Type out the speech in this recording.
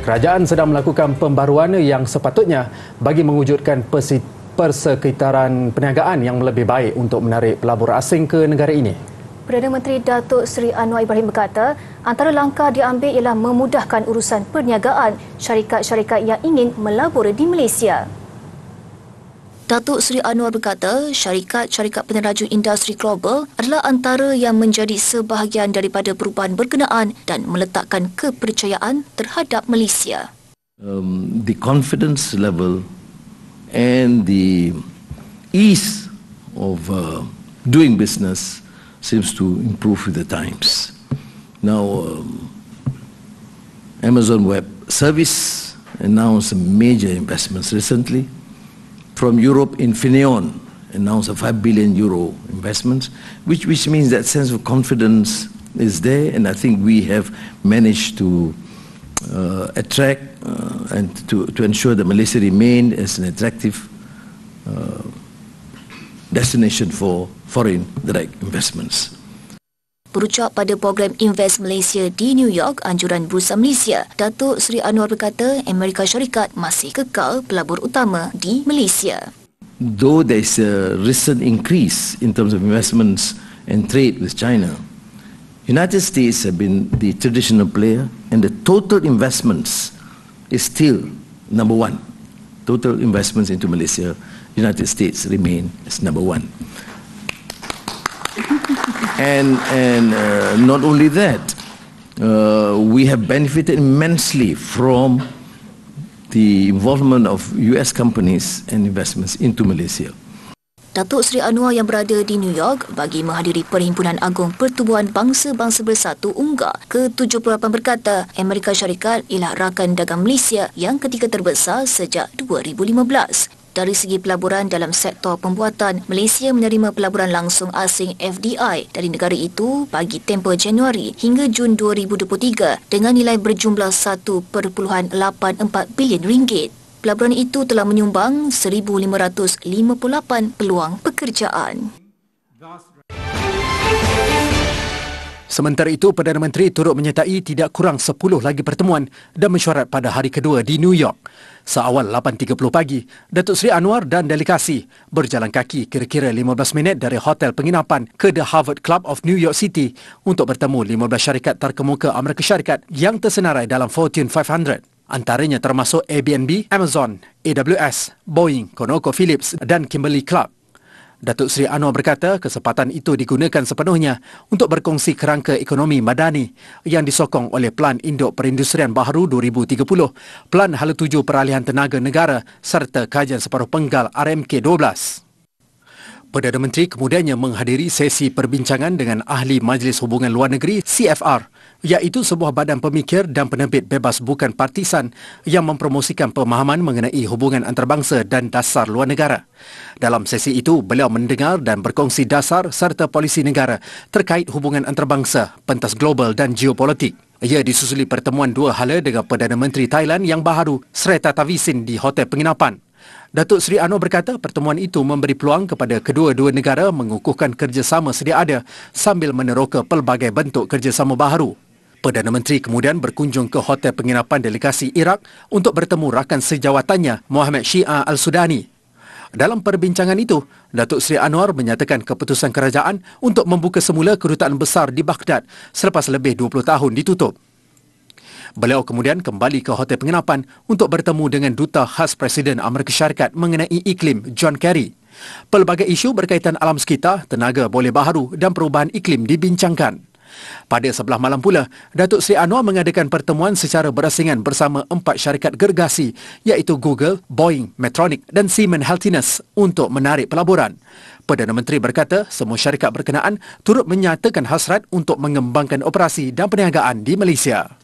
Kerajaan sedang melakukan pembaruan yang sepatutnya bagi mewujudkan persekitaran perniagaan yang lebih baik untuk menarik pelabur asing ke negara ini. Perdana Menteri Datuk Seri Anwar Ibrahim berkata, antara langkah diambil ialah memudahkan urusan perniagaan syarikat-syarikat yang ingin melabur di Malaysia. Datuk Seri Anwar berkata, syarikat-syarikat peneraju industri global adalah antara yang menjadi sebahagian daripada perubahan berkenaan dan meletakkan kepercayaan terhadap Malaysia. The confidence level and the ease of doing business seems to improve with the times. Now, Amazon Web Service announced major investments recently. From Europe, Infineon announced a €5 billion investment, which means that sense of confidence is there, and I think we have managed to attract and to ensure that Malaysia remain as an attractive destination for foreign direct investments. Berucap pada program Invest Malaysia di New York, anjuran Bursa Malaysia, Datuk Seri Anwar berkata Amerika Syarikat masih kekal pelabur utama di Malaysia. Though there is a recent increase in terms of investments and trade with China, United States have been the traditional player, and the total investments is still number one. Total investments into Malaysia, United States remain as number one. And not only that, we have benefited immensely from the involvement of US companies and investments into Malaysia. Datuk Seri Anwar yang berada di New York bagi menghadiri Perhimpunan Agung Pertubuhan Bangsa-Bangsa Bersatu UNGA ke-78 berkata Amerika Syarikat ialah rakan dagang Malaysia yang ketiga terbesar sejak 2015. Dari segi pelaburan dalam sektor pembuatan, Malaysia menerima pelaburan langsung asing FDI dari negara itu bagi tempoh Januari hingga Jun 2023 dengan nilai berjumlah 1.84 bilion ringgit. Pelaburan itu telah menyumbang 1,558 peluang pekerjaan. Sementara itu, Perdana Menteri turut menyertai tidak kurang 10 lagi pertemuan dan mesyuarat pada hari kedua di New York. Seawal 8.30 pagi, Datuk Seri Anwar dan delegasi berjalan kaki kira-kira 15 minit dari hotel penginapan ke The Harvard Club of New York City untuk bertemu 15 syarikat terkemuka Amerika Syarikat yang tersenarai dalam Fortune 500. Antaranya termasuk Airbnb, Amazon, AWS, Boeing, ConocoPhillips dan Kimberly-Clark. Datuk Seri Anwar berkata kesempatan itu digunakan sepenuhnya untuk berkongsi kerangka ekonomi madani yang disokong oleh Pelan Induk Perindustrian Baharu 2030, Pelan Hala Tuju Peralihan Tenaga Negara serta kajian separuh penggal RMK12. Perdana Menteri kemudiannya menghadiri sesi perbincangan dengan Ahli Majlis Hubungan Luar Negeri CFR, iaitu sebuah badan pemikir dan penerbit bebas bukan partisan yang mempromosikan pemahaman mengenai hubungan antarabangsa dan dasar luar negara. Dalam sesi itu, beliau mendengar dan berkongsi dasar serta polisi negara terkait hubungan antarabangsa, pentas global dan geopolitik. Ia disusuli pertemuan dua hala dengan Perdana Menteri Thailand yang baharu, Sri Tatavisin di hotel penginapan. Datuk Seri Anwar berkata pertemuan itu memberi peluang kepada kedua-dua negara mengukuhkan kerjasama sedia ada sambil meneroka pelbagai bentuk kerjasama baharu. Perdana Menteri kemudian berkunjung ke hotel penginapan delegasi Iraq untuk bertemu rakan sejawatannya Muhammad Shia Al-Sudani. Dalam perbincangan itu, Datuk Seri Anwar menyatakan keputusan kerajaan untuk membuka semula kedutaan besar di Baghdad selepas lebih 20 tahun ditutup. Beliau kemudian kembali ke hotel penginapan untuk bertemu dengan Duta Khas Presiden Amerika Syarikat mengenai iklim John Kerry. Pelbagai isu berkaitan alam sekitar, tenaga boleh baharu dan perubahan iklim dibincangkan. Pada sebelah malam pula, Datuk Seri Anwar mengadakan pertemuan secara berasingan bersama 4 syarikat gergasi iaitu Google, Boeing, Medtronic dan Siemens Healthineers untuk menarik pelaburan. Perdana Menteri berkata semua syarikat berkenaan turut menyatakan hasrat untuk mengembangkan operasi dan perniagaan di Malaysia.